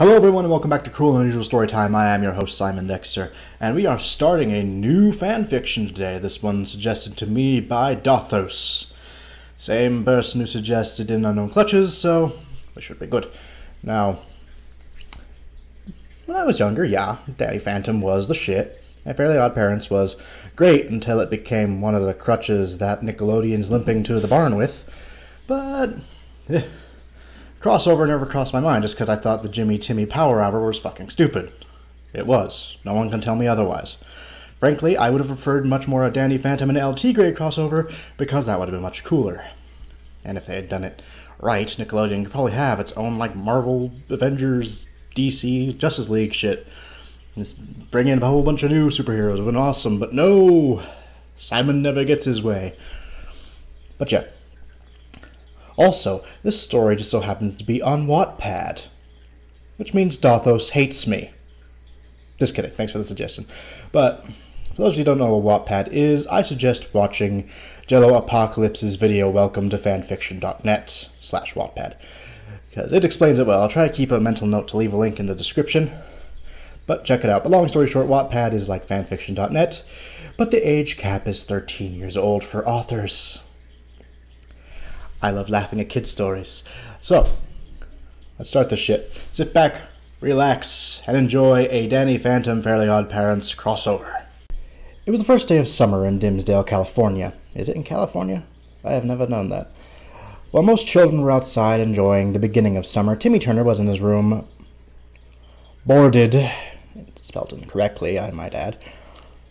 Hello everyone and welcome back to Cruel and Unusual Storytime. I am your host Simon Dexter, and we are starting a new fanfiction today. This one suggested to me by Dothos. Same person who suggested In Unknown Clutches, so it should be good. Now, when I was younger, yeah, Danny Phantom was the shit, and Fairly OddParents was great until it became one of the crutches that Nickelodeon's limping to the barn with, but crossover never crossed my mind just because I thought the Jimmy Timmy Power Hour was fucking stupid. It was. No one can tell me otherwise. Frankly, I would have preferred much more a Danny Phantom and LT Grey crossover because that would have been much cooler. And if they had done it right, Nickelodeon could probably have its own like Marvel, Avengers, DC, Justice League shit. Just bring in a whole bunch of new superheroes. It would have been awesome, but no! Simon never gets his way. But yeah. Also, this story just so happens to be on Wattpad, which means Dothos hates me. Just kidding, thanks for the suggestion. But, for those of you who don't know what Wattpad is, I suggest watching Jello Apocalypse's video Welcome to fanfiction.net/Wattpad, because it explains it well. I'll try to keep a mental note to leave a link in the description, but check it out. But long story short, Wattpad is like fanfiction.net, but the age cap is 13 years old for authors. I love laughing at kids' stories. So, let's start this shit. Sit back, relax, and enjoy a Danny Phantom Fairly OddParents crossover. It was the first day of summer in Dimsdale, California. Is it in California? I have never known that. While most children were outside enjoying the beginning of summer, Timmy Turner was in his room, boarded. It's spelled incorrectly, I might add,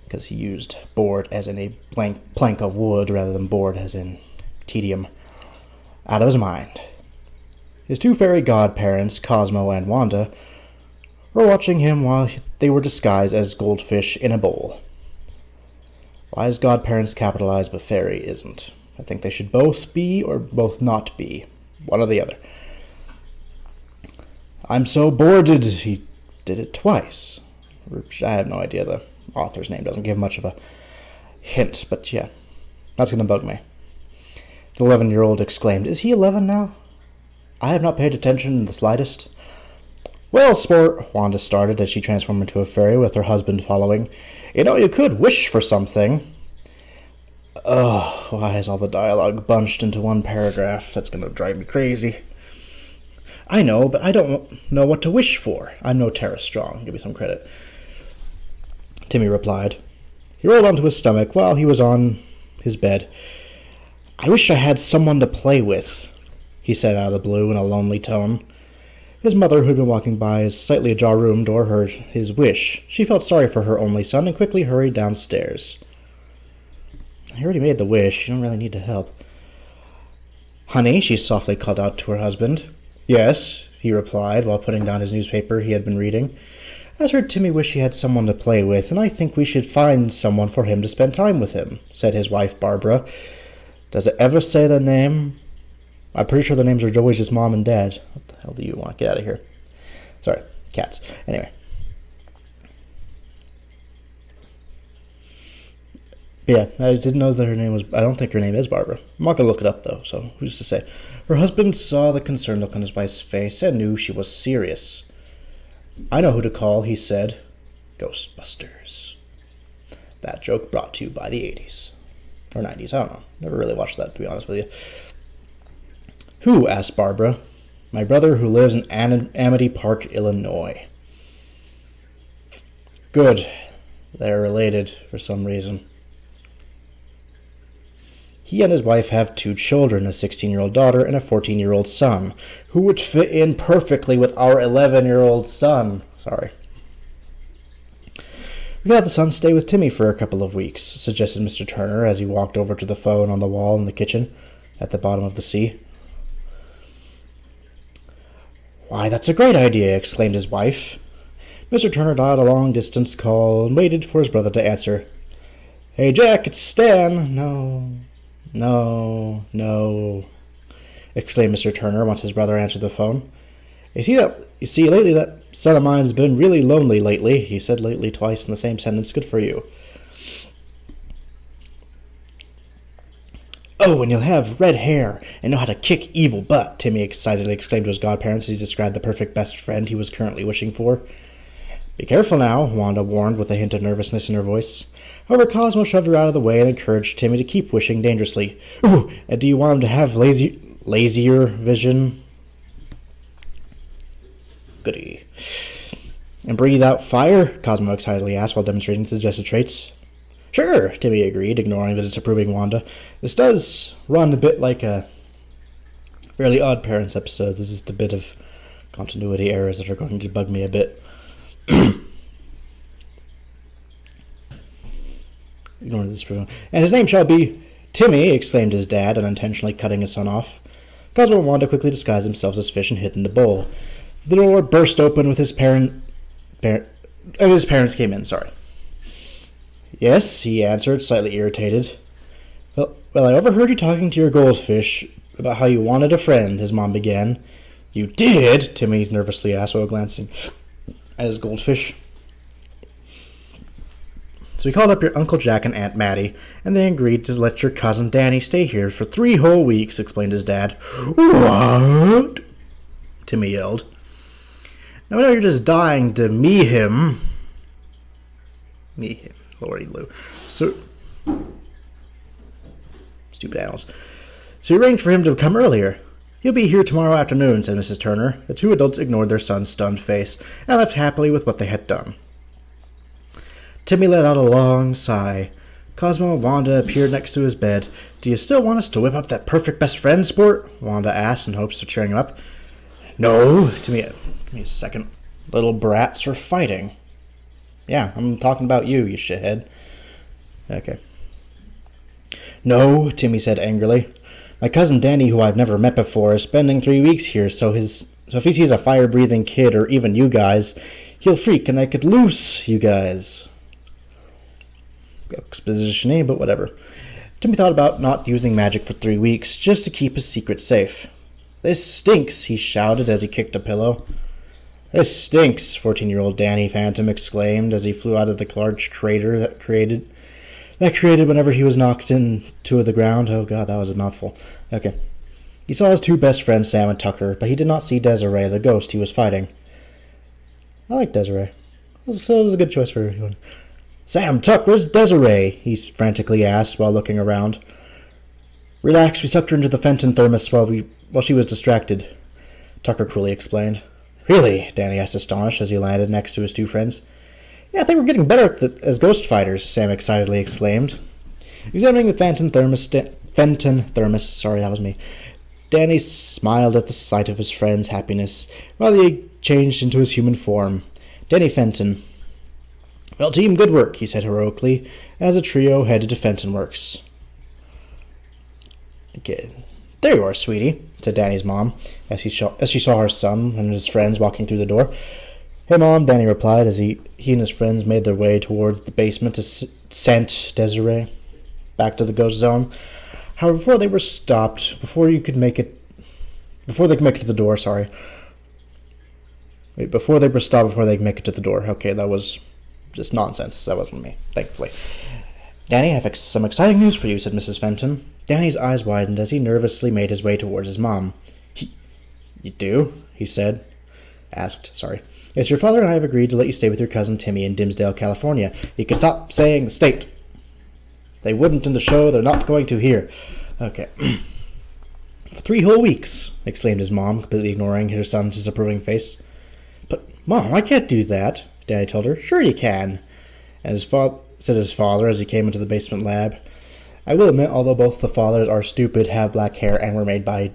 because he used board as in a blank plank of wood rather than bored as in tedium. Out of his mind. His two fairy godparents, Cosmo and Wanda, were watching him while they were disguised as goldfish in a bowl. Why is godparents capitalized but fairy isn't? I think they should both be or both not be. One or the other. I'm so boarded. He did it twice. I have no idea. The author's name doesn't give much of a hint, but yeah. That's going to bug me. The 11-year-old exclaimed, "Is he 11 now? I have not paid attention in the slightest." "Well, sport," Wanda started as she transformed into a fairy with her husband following. "You know, you could wish for something." Oh, why is all the dialogue bunched into one paragraph? That's going to drive me crazy. "I know, but I don't know what to wish for. I'm no Tara Strong. Give me some credit." Timmy replied. He rolled onto his stomach while he was on his bed. "I wish I had someone to play with," he said out of the blue in a lonely tone. His mother, who had been walking by his slightly ajar room door, heard his wish. She felt sorry for her only son and quickly hurried downstairs. "I already made the wish. You don't really need to help." "Honey," she softly called out to her husband. "Yes," he replied while putting down his newspaper he had been reading. "I heard Timmy wish he had someone to play with, and I think we should find someone for him to spend time with him," said his wife, Barbara. "Does it ever say the name?" "I'm pretty sure the names are always just Mom and Dad." What the hell do you want? Get out of here. Sorry, cats. Anyway. Yeah, I didn't know that her name was... I don't think her name is Barbara. I'm not going to look it up, though, so who's to say? Her husband saw the concerned look on his wife's face and knew she was serious. "I know who to call," he said. Ghostbusters. That joke brought to you by the 80s. Or 90s, I don't know. Never really watched that, to be honest with you. "Who?" asked Barbara. "My brother who lives in Amity Park, Illinois." "Good. They're related for some reason." "He and his wife have 2 children, a 16-year-old daughter and a 14-year-old son, who would fit in perfectly with our 11-year-old son." Sorry. "We could have the son stay with Timmy for a couple of weeks," suggested Mr. Turner as he walked over to the phone on the wall in the kitchen at the bottom of the sea. "Why, that's a great idea," exclaimed his wife. Mr. Turner dialed a long-distance call and waited for his brother to answer. "Hey, Jack, it's Stan." No, exclaimed Mr. Turner once his brother answered the phone. You see, lately that son of mine's been really lonely lately," he said lately twice in the same sentence. "Good for you." "Oh, and you'll have red hair and know how to kick evil butt," Timmy excitedly exclaimed to his godparents as he described the perfect best friend he was currently wishing for. "Be careful now," Wanda warned with a hint of nervousness in her voice. However, Cosmo shoved her out of the way and encouraged Timmy to keep wishing dangerously. "Ooh, and do you want him to have lazier vision?" Goody. "And breathe out fire?" Cosmo excitedly asked while demonstrating suggested traits. "Sure," Timmy agreed, ignoring the disapproving Wanda. "This does run a bit like a fairly Odd Parents episode. There's just a bit of continuity errors that are going to bug me a bit." Ignoring this. "And his name shall be Timmy," exclaimed his dad, unintentionally cutting his son off. Cosmo and Wanda quickly disguised themselves as fish and hid in the bowl. The door burst open with his parents came in, sorry. "Yes," he answered, slightly irritated. Well, I overheard you talking to your goldfish about how you wanted a friend," his mom began. "You did?" Timmy nervously asked while glancing at his goldfish. "So we called up your Uncle Jack and Aunt Mattie, and they agreed to let your cousin Danny stay here for 3 whole weeks," explained his dad. "What?" Timmy yelled. "Now I know you're just dying to meet him. Meet him, Lordy Lou. So, stupid animals. So you arranged for him to come earlier. He'll be here tomorrow afternoon," said Mrs. Turner. The 2 adults ignored their son's stunned face and left happily with what they had done. Timmy let out a long sigh. Cosmo and Wanda appeared next to his bed. "Do you still want us to whip up that perfect best friend sport?" Wanda asked in hopes of cheering him up. "No." Timmy, give me a second. "Little brats are fighting." "Yeah, I'm talking about you, you shithead." "Okay." "No," Timmy said angrily. "My cousin Danny, who I've never met before, is spending 3 weeks here, so if he sees a fire-breathing kid, or even you guys, he'll freak, and I could loose you guys." Exposition-y, but whatever. Timmy thought about not using magic for 3 weeks, just to keep his secret safe. "This stinks," he shouted as he kicked a pillow. "This stinks," 14-year-old Danny Phantom exclaimed as he flew out of the large crater that created whenever he was knocked into the ground. Oh god, that was a mouthful. Okay. He saw his 2 best friends, Sam and Tucker, but he did not see Desiree, the ghost he was fighting. I like Desiree. So it was a good choice for everyone. "Sam, Tuck, where's Desiree?" he frantically asked while looking around. "Relax, we sucked her into the Fenton thermos while she was distracted," Tucker cruelly explained. "Really?" Danny asked, astonished, as he landed next to his 2 friends. "Yeah, I think we're getting better as ghost fighters," Sam excitedly exclaimed. Examining the Fenton thermos, sorry, that was me. Danny smiled at the sight of his friend's happiness while he changed into his human form. Danny Fenton. "Well, team, good work," he said heroically, as the trio headed to Fenton Works. "Okay, there you are, sweetie," said Danny's mom, as she saw her son and his friends walking through the door. "Hey, Mom," Danny replied as he and his friends made their way towards the basement to send Desiree back to the ghost zone. However, before they could make it to the door, Okay, that was just nonsense. That wasn't me, thankfully. "Danny, I have some exciting news for you," said Mrs. Fenton. Danny's eyes widened as he nervously made his way towards his mom. You do?" he asked. "Yes, your father and I have agreed to let you stay with your cousin Timmy in Dimsdale, California. You can stop saying the state. They wouldn't in the show, they're not going to here." "Okay." "For 3 whole weeks," exclaimed his mom, completely ignoring her son's disapproving face. "But, Mom, I can't do that," Danny told her. "Sure you can," said his father as he came into the basement lab. I will admit, although both the fathers are stupid, have black hair, and were made by,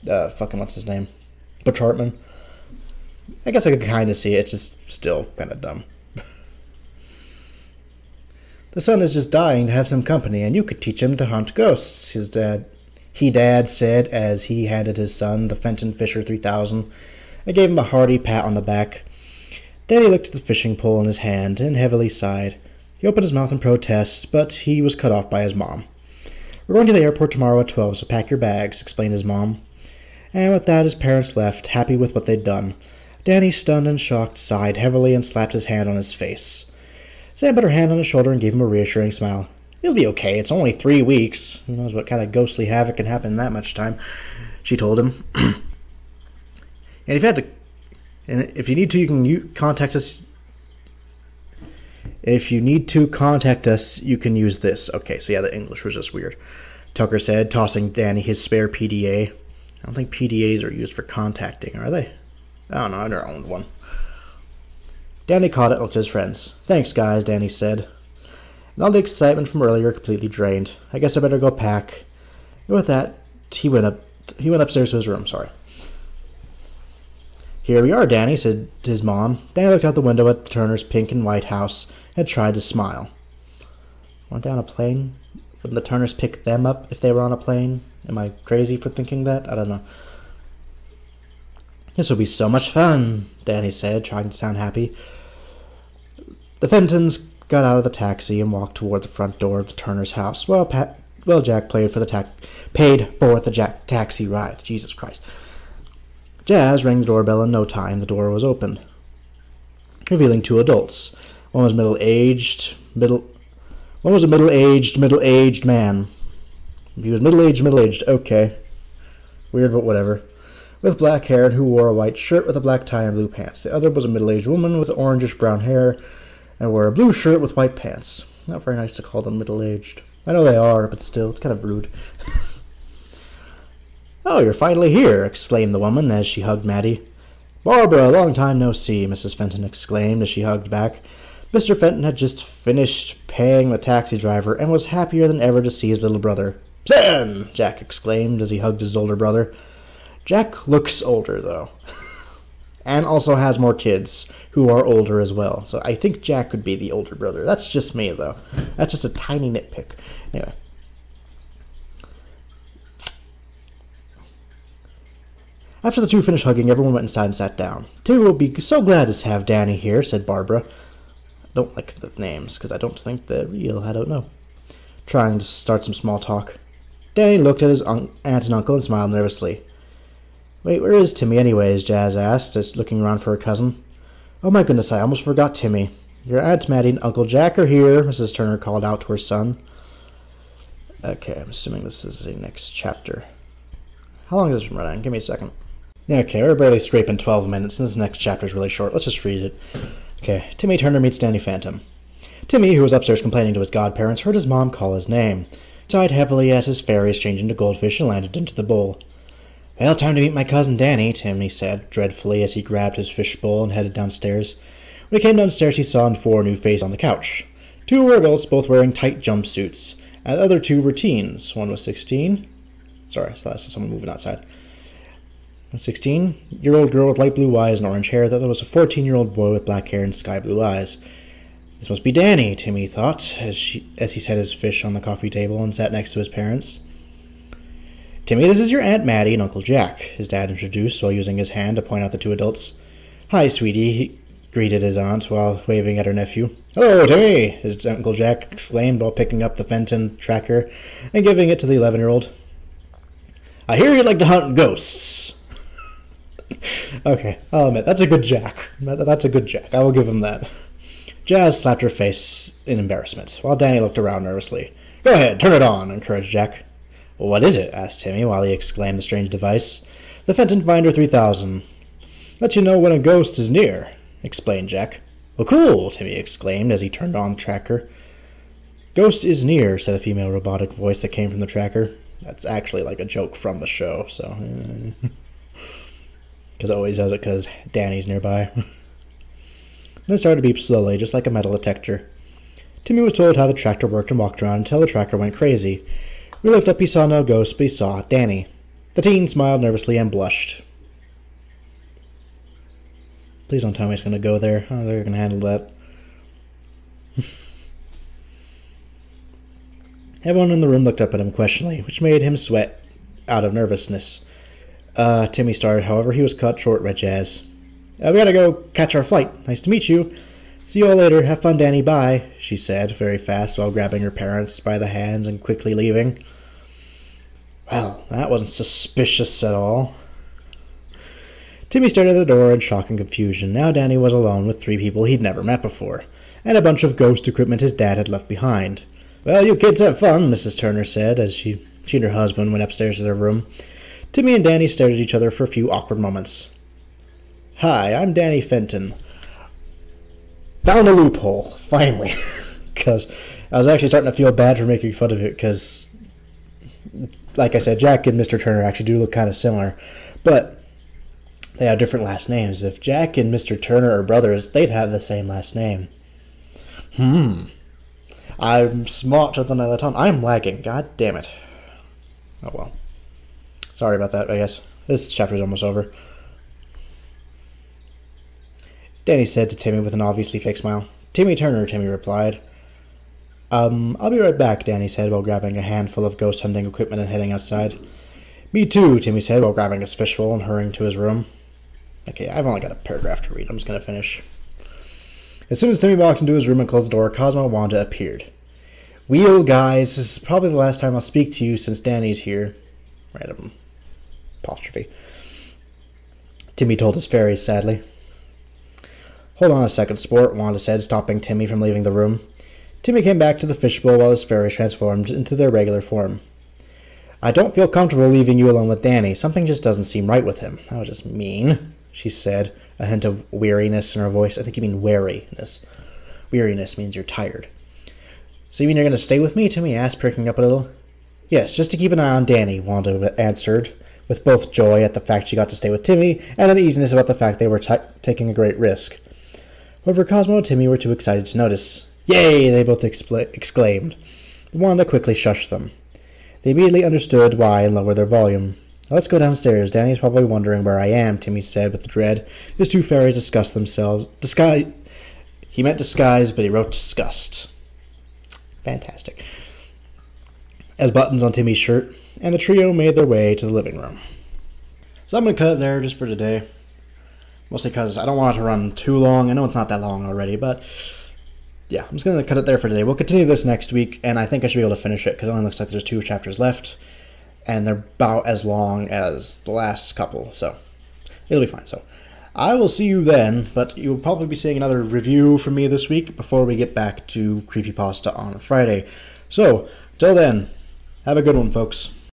what's his name? Butch Hartman. I guess I could kind of see it, it's just still kind of dumb. "The son is just dying to have some company, and you could teach him to hunt ghosts," his dad said as he handed his son the Fenton Fisher 3000 and gave him a hearty pat on the back. Danny looked at the fishing pole in his hand and heavily sighed. He opened his mouth in protest, but he was cut off by his mom. "We're going to the airport tomorrow at 12, so pack your bags," explained his mom. And with that, his parents left, happy with what they'd done. Danny, stunned and shocked, sighed heavily and slapped his hand on his face. Sam put her hand on his shoulder and gave him a reassuring smile. He'll be okay. It's only 3 weeks. Who knows what kind of ghostly havoc can happen in that much time, she told him. And if you need to, you can contact us. If you need to contact us, you can use this. Okay, so yeah, the English was just weird. Tucker said, tossing Danny his spare PDA. I don't think PDAs are used for contacting, are they? I don't know, I never owned one. Danny caught it and looked at his friends. Thanks, guys, Danny said. And all the excitement from earlier completely drained. I guess I better go pack. And with that, he went upstairs to his room, sorry. Here we are, Danny, said his mom. Danny looked out the window at the Turner's pink and white house and tried to smile. Weren't they on a plane? Wouldn't the Turners pick them up if they were on a plane? Am I crazy for thinking that? I don't know. This will be so much fun, Danny said, trying to sound happy. The Fentons got out of the taxi and walked toward the front door of the Turner's house. Well, Jack paid for the taxi ride. Jesus Christ. Jazz rang the doorbell in no time. The door was opened, revealing 2 adults. One was One was a middle-aged man. He was middle-aged, okay. Weird, but whatever. With black hair and who wore a white shirt with a black tie and blue pants. The other was a middle-aged woman with orangish-brown hair and wore a blue shirt with white pants. Not very nice to call them middle-aged. I know they are, but still, it's kind of rude. Oh, you're finally here, exclaimed the woman as she hugged Maddie. Barbara, long time no see, Mrs. Fenton exclaimed as she hugged back. Mr. Fenton had just finished paying the taxi driver and was happier than ever to see his little brother. Zen! Jack exclaimed as he hugged his older brother. Jack looks older, though. And also has more kids who are older as well. So I think Jack could be the older brother. That's just me, though. That's just a tiny nitpick. Anyway. After the 2 finished hugging, everyone went inside and sat down. Timmy will be so glad to have Danny here, said Barbara. I don't like the names, because I don't think they're real. I don't know. Trying to start some small talk. Danny looked at his aunt and uncle and smiled nervously. Wait, where is Timmy anyways? Jazz asked, just looking around for her cousin. Oh my goodness, I almost forgot Timmy. Your Aunt Maddie and Uncle Jack are here, Mrs. Turner called out to her son. Okay, I'm assuming this is the next chapter. How long has this been running? Give me a second. Okay, we're barely scraping 12 minutes, and this next chapter is really short. Let's just read it. Okay, Timmy Turner meets Danny Phantom. Timmy, who was upstairs complaining to his godparents, heard his mom call his name. He sighed heavily as his fairies changed into goldfish and landed into the bowl. Well, time to meet my cousin Danny, Timmy said, dreadfully, as he grabbed his fishbowl and headed downstairs. When he came downstairs, he saw 4 new faces on the couch. 2 were adults, both wearing tight jumpsuits, and the other 2 were teens. One was 16. Sorry, I thought I saw someone moving outside. A 16-year-old girl with light blue eyes and orange hair. The other was a 14-year-old boy with black hair and sky blue eyes. This must be Danny, Timmy thought, as he set his fish on the coffee table and sat next to his parents. Timmy, this is your Aunt Maddie and Uncle Jack, his dad introduced while using his hand to point out the 2 adults. Hi, sweetie, he greeted his aunt while waving at her nephew. Hello, Timmy, his Uncle Jack exclaimed while picking up the Fenton tracker and giving it to the 11-year-old. I hear you'd like to hunt ghosts. Okay, I'll admit, that's a good Jack. That's a good Jack. I will give him that. Jazz slapped her face in embarrassment, while Danny looked around nervously. Go ahead, turn it on, encouraged Jack. Well, what is it? Asked Timmy, while he exclaimed the strange device. The Fenton Finder 3000. Lets you know when a ghost is near, explained Jack. Well, cool, Timmy exclaimed as he turned on the tracker. Ghost is near, said a female robotic voice that came from the tracker. That's actually like a joke from the show, so... Because it always does it because Danny's nearby. Then it started to beep slowly, just like a metal detector. Timmy was told how the tractor worked and walked around until the tracker went crazy. When he looked up, he saw no ghost, but he saw Danny. The teen smiled nervously and blushed. Please don't tell me it's going to go there. Oh, they're going to handle that. Everyone in the room looked up at him questioningly, which made him sweat out of nervousness. Timmy started, however, he was cut short by Jazz. We gotta go catch our flight. Nice to meet you. See you all later. Have fun, Danny. Bye, she said, very fast, while grabbing her parents by the hands and quickly leaving. Well, that wasn't suspicious at all. Timmy stared at the door in shock and confusion. Now Danny was alone with 3 people he'd never met before, and a bunch of ghost equipment his dad had left behind. Well, you kids have fun, Mrs. Turner said as she and her husband went upstairs to their room. Timmy and Danny stared at each other for a few awkward moments. Hi, I'm Danny Fenton. Found a loophole, finally. Because I was actually starting to feel bad for making fun of it because, like I said, Jack and Mr. Turner actually do look kind of similar. But they have different last names. If Jack and Mr. Turner are brothers, they'd have the same last name. I'm smarter than I let on. I'm lagging. God damn it. Oh well. Sorry about that, I guess. This chapter's almost over. Danny said to Timmy with an obviously fake smile. Timmy Turner, Timmy replied. I'll be right back, Danny said while grabbing a handful of ghost hunting equipment and heading outside. Me too, Timmy said while grabbing his fishbowl and hurrying to his room. Okay, I've only got a paragraph to read. I'm just going to finish. As soon as Timmy walked into his room and closed the door, Cosmo and Wanda appeared. Wheel, guys, this is probably the last time I'll speak to you since Danny's here. Random apostrophe. Timmy told his fairies sadly. Hold on a second, sport, Wanda said, stopping Timmy from leaving the room. Timmy came back to the fishbowl while his fairies transformed into their regular form. I don't feel comfortable leaving you alone with Danny. Something just doesn't seem right with him. That was just mean, she said, a hint of weariness in her voice. I think you mean wariness. Weariness means you're tired. So you mean you're going to stay with me? Timmy asked, pricking up a little. Yes, just to keep an eye on Danny, Wanda answered, with both joy at the fact she got to stay with Timmy and uneasiness about the fact they were taking a great risk. However, Cosmo and Timmy were too excited to notice. Yay! They both exclaimed. Wanda quickly shushed them. They immediately understood why and lowered their volume. Let's go downstairs. Danny's probably wondering where I am, Timmy said with dread. His two fairies discussed themselves. He meant disguise, but he wrote disgust. Fantastic. As buttons on Timmy's shirt, and the trio made their way to the living room. So I'm going to cut it there just for today. Mostly because I don't want it to run too long. I know it's not that long already, but yeah, I'm just going to cut it there for today. We'll continue this next week, and I think I should be able to finish it because it only looks like there's 2 chapters left, and they're about as long as the last couple, so it'll be fine. So I will see you then, but you'll probably be seeing another review from me this week before we get back to Creepypasta on Friday. So, till then, have a good one, folks.